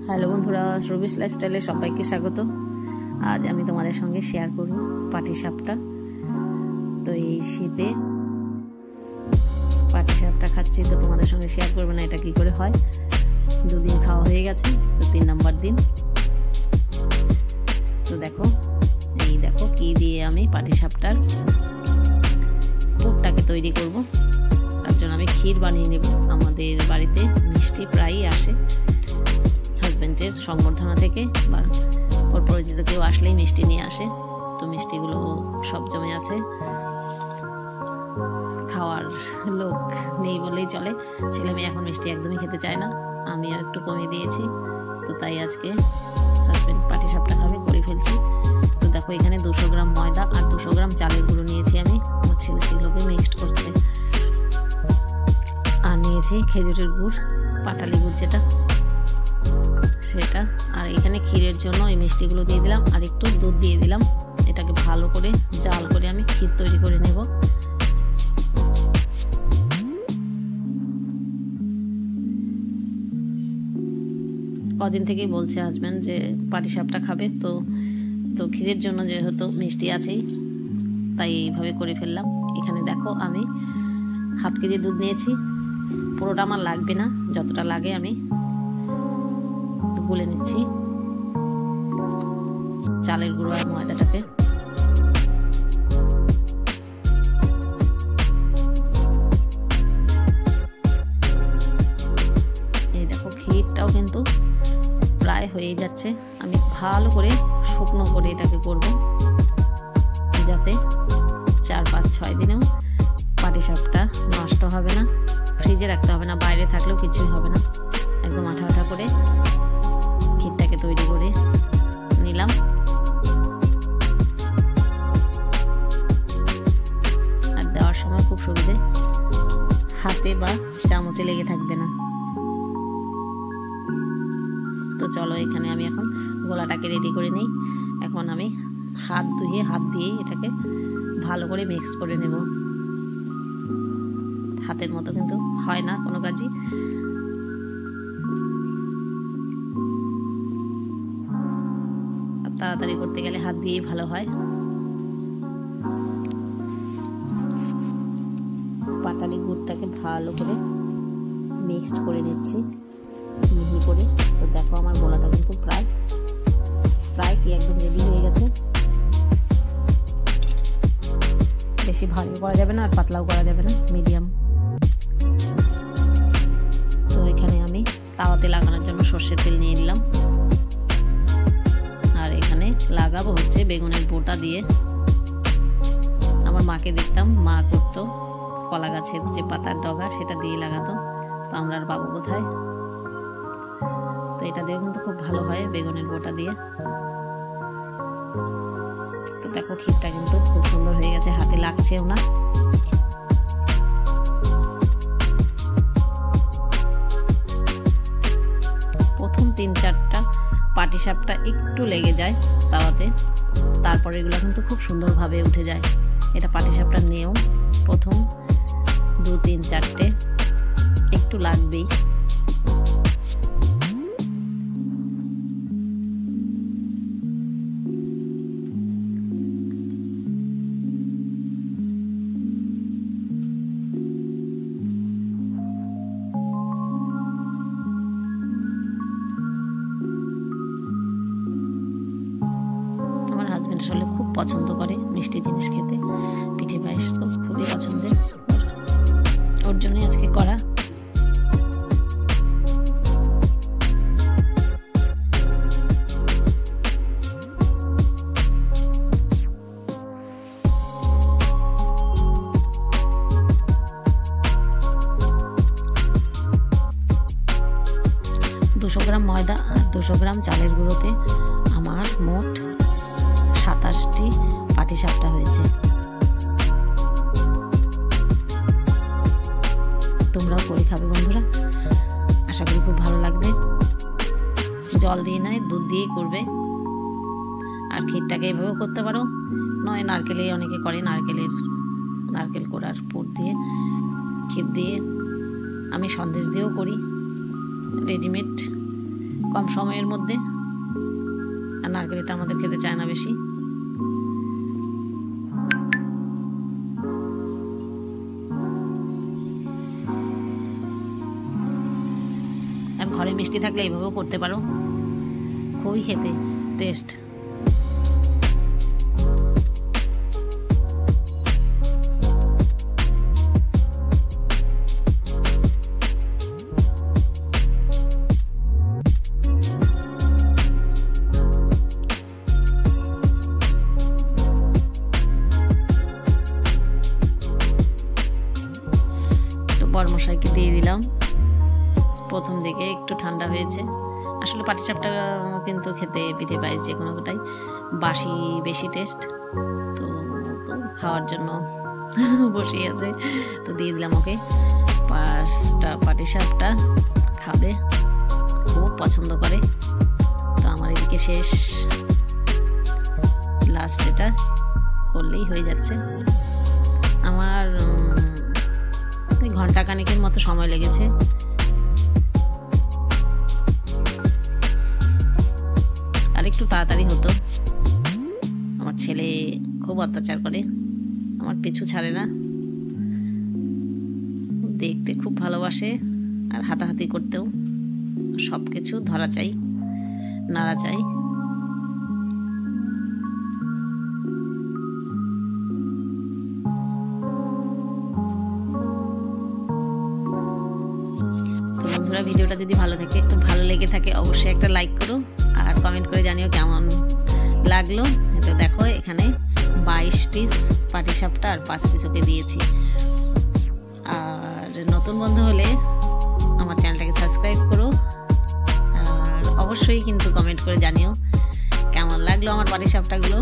Hello বন্ধুরা, Rubik's লাইফস্টাইলে সবাইকে স্বাগত। আজ আমি তোমাদের সঙ্গে শেয়ার করব পাটিসাপটা। তো এই শীতে পাটিসাপটা খাচ্ছি, তো তোমাদের সঙ্গে শেয়ার করবো না এটা কি করে হয়। দুদিন খাওয়া হয়ে গেছে, তো 3 নম্বর দিন। তো দেখো কি দিয়ে আমি পাটিসাপটার পুরটাকে তৈরি করব। তার জন্য আমি ক্ষীর বানিয়ে নেব। আমাদের বাড়িতে মিষ্টি প্রায়ই আসে হাজব্যান্ডের সংবর্ধনা থেকে, বা ওর পরিচিত কেউ আসলেই মিষ্টি নিয়ে আসে। তো মিষ্টিগুলো সব জমে আছে, খাওয়ার লোক নেই বললেই চলে। ছেলে মেয়ে এখন মিষ্টি একদমই খেতে চায় না, আমিও একটু কমিয়ে দিয়েছি। তো তাই আজকে হাজব্যান্ড পাটিসাপটা খাবে, করে ফেলছি। তো দেখো এখানে 200 গ্রাম ময়দা আর 200 গ্রাম চালের গুঁড়ো নিয়েছি আমি। আমার ছেলে সেগুলোকে মিক্সড করছে। আর নিয়েছি খেজুরের গুড়, পাটালি গুড় যেটা, সেটা। আর এখানে ক্ষীরের জন্য এই মিষ্টিগুলো দিয়ে দিলাম আর একটু দুধ দিয়ে দিলাম। এটাকে ভালো করে জাল করে আমি ক্ষীর তৈরি করে নেব। কদিন থেকেই বলছে হাজব্যান্ড যে পাটিসাপটা খাবে, তো ক্ষীরের জন্য যেহেতু মিষ্টি আছেই, তাই এইভাবে করে ফেললাম। এখানে দেখো আমি হাফ কেজি দুধ নিয়েছি। পুরোটা আমার লাগবে না, যতটা লাগে আমি গুলে নিচ্ছি চালের গুঁড়ো আর ময়দাটাকে। এই দেখো ক্ষীরটাও কিন্তু প্রায় হয়ে যাচ্ছে। আমি ভালো করে শুকনো করে এটাকে করব, যাতে 4, 5, 6 দিনেও পাটিসাপটা নষ্ট হবে না। ফ্রিজে রাখতে হবে না, বাইরে থাকলেও কিছুই হবে না। একদম আঠা আঠা করে ক্ষীরটাকে তৈরি করে নিলাম। আর দেওয়ার সময় খুব সুবিধে, হাতে বা চামচে লেগে থাকবে না। তো চলো এখানে আমি এখন গোলাটাকে রেডি করে নিই। এখন আমি হাত দিয়ে এটাকে ভালো করে মিক্স করে নেব। হাতের মতো কিন্তু হয় না কোনো কাজই। তাড়াতাড়ি করতে গেলে হাত দিয়েই ভালো হয়। পাটালি গুড়টাকে ভালো করে মিক্সড করে নিচ্ছি মিহি করে। তো দেখো আমার গোলাটা কিন্তু প্রায় কি একদম রেডি হয়ে গেছে। বেশি ভারী করা যাবে না আর পাতলাও করা যাবে না, মিডিয়াম। তো এখানে আমি তাওয়াতে লাগানোর জন্য সর্ষের তেল নিয়ে নিলাম। আর এখানে লাগাবো হচ্ছে বেগুনের বোটা দিয়ে। আমার মাকে দেখতাম, মা করতো কলা গাছের যে পাতার ডগা, সেটা দিয়ে লাগাতো। তো আমরা আর পাবো কোথায়। তো এটা দিয়েও কিন্তু খুব ভালো হয় বেগুনের বোটা দিয়ে। তো দেখো ক্ষীরটা কিন্তু খুব সুন্দর হয়ে গেছে, হাতে লাগছেও না। প্রথম 3-4টা পাটিসাপটা একটু লেগে যায় তাওয়াতে, তারপরে এগুলো কিন্তু খুব সুন্দরভাবে উঠে যায়। এটা পাটিসাপটার নিয়ম, প্রথম 2, 3, 4টে একটু লাগবেই। হাজব্যান্ড আসলে খুব পছন্দ করে মিষ্টি জিনিস খেতে, পিঠে পায়েস তো খুবই পছন্দের। ওর জন্যই আজকে করা। দুশো গ্রাম ময়দা আর 200 গ্রাম চালের গুঁড়োতে আমার মোট 27টি পাটিসাপটা হয়েছে। তোমরাও করে খাবে বন্ধুরা, আশা করি খুব ভালো লাগবে। জল দিয়ে নয়, দুধ দিয়েই করবে। আর ক্ষীরটাকে এভাবেও করতে পারো, নয় নারকেলে অনেকে করে, নারকেল কোড়ার পুর দিয়ে ক্ষীর দিয়ে। আমি সন্দেশ দিয়েও করি, রেডিমেড কম সময়ের মধ্যে। আর নারকেলটা আমাদের খেতে চায় না বেশি। আর ঘরে মিষ্টি থাকলে এইভাবেও করতে পারো, খুবই খেতে টেস্ট। বড়মশাইকে দিয়ে দিলাম। প্রথম দিকে একটু ঠান্ডা হয়েছে। আসলে পাটিসাপটা কিন্তু খেতে পিঠে পায়েস যে কোনোটাই বাসি বেশি টেস্ট, তো খাওয়ার জন্য বসেই আছে। তো দিয়ে দিলাম ওকে 5টা পাটিসাপটা, খাবে, খুব পছন্দ করে। তো আমার এদিকে শেষ, লাস্ট এটা করলেই হয়ে যাচ্ছে। আমার ঘন্টা খানেকের মতো সময় লেগেছে। আর একটু তাড়াতাড়ি হতো। আমার ছেলে খুব অত্যাচার করে, আমার পিছু ছাড়ে না, দেখতে খুব ভালোবাসে। আর হাতাহাতি করতেও, সব কিছু ধরা চাই, নাড়া চাই। বন্ধুরা, ভিডিওটা যদি ভালো লেগে থাকে অবশ্যই একটা লাইক করো, আর কমেন্ট করে জানিও কেমন লাগলো। এটা দেখো, এখানে 22 পিস পাটিসাপটা আর 5 পিস ওকে দিয়েছি। আর নতুন বন্ধু হলে আমার চ্যানেলটাকে সাবস্ক্রাইব করো, আর অবশ্যই কিন্তু কমেন্ট করে জানিও কেমন লাগলো আমার পাটিসাপটাগুলো।